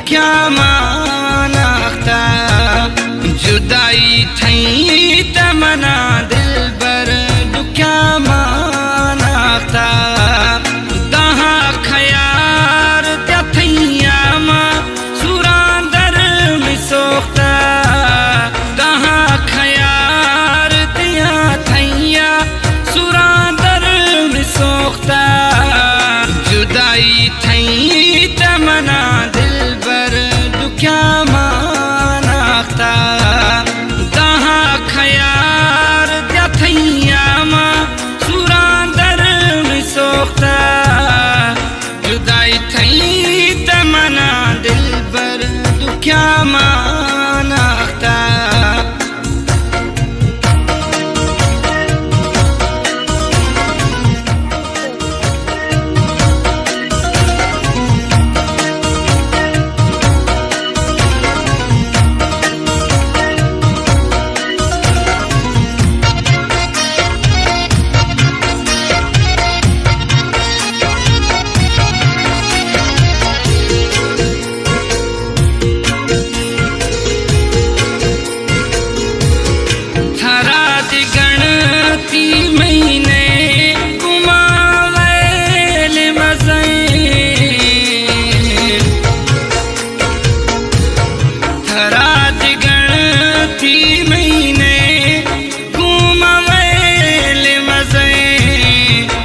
दुख्या मानाख्ता जुदाई थई तमना दिल बर दुख्या मानाख्ता दहा खयार त्या थैया मा सुरांदर मिसोख्ता दहा खयार त्या थैया सुरांदर मिसोख्ता जुदाई थई तमना दिल बर दुख्या मानाख्ता दहा खयार त्या थैया मा सुरांदर मिसोख्ता जुदाई थई तमना दिल बर दुख्या मानाख्ता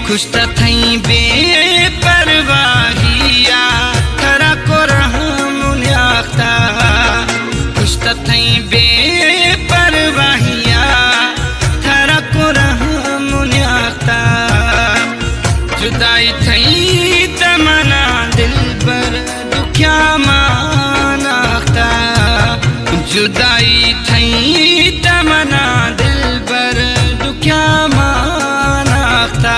खुश थई बेपरवाहिया थरा को रहमुन्याख्ता खुश थई बेपरवाहिया थरा को रहमुन्याख्ता जुदाई थई तमना दिल बर दुख्या मानाख्ता जुदाई थई तमना दिल बर दुख्या मानाख्ता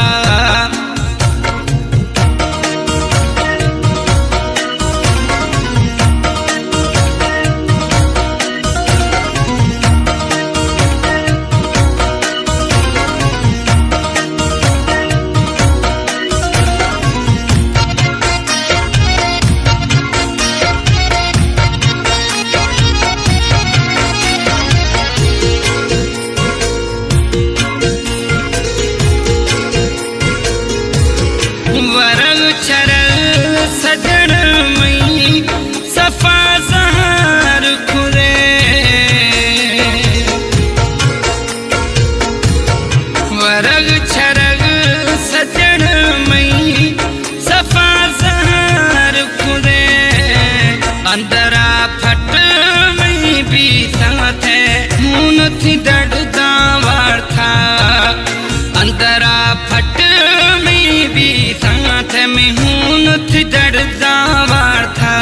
सजन मई सफा सहार खुरे वरग छरग सजन मई सफा सहार खुरे अंदरा फट मई भी साथ है मून थी दर्दा वार था अंदरा फट में भी साथ में हून थी दर्दा वार था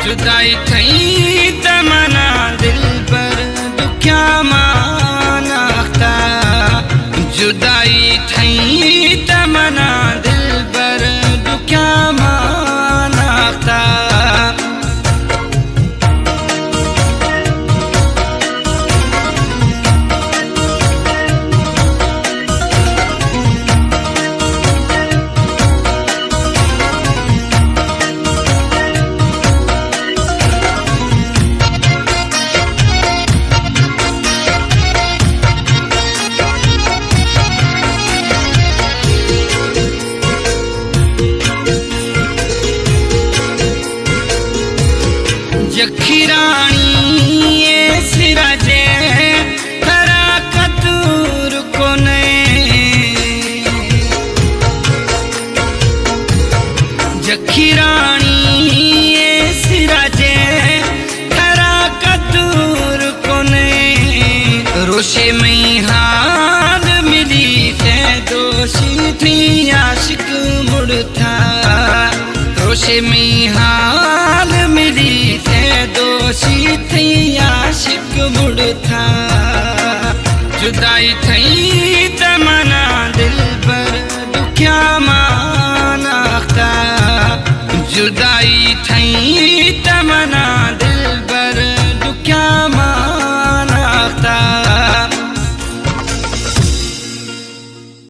जुदाई थई तमना दिल पर दुख्या मानाख्ता जुदाई थई तमना दिल पर दुख्या मानाख्ता जखीरानी ये सिराजे थरा कतूर कोने जखीरानी ये सिराजे थरा कतूर कोने रोशे में हाथ मिली से दोषी थी आशिक मुड़ता रोशे में हाल मिली थे दोषी थी आशिक मुड़ता जुदाई थई तमना दिल पर दुख्या मानाख्ता जुदाई थई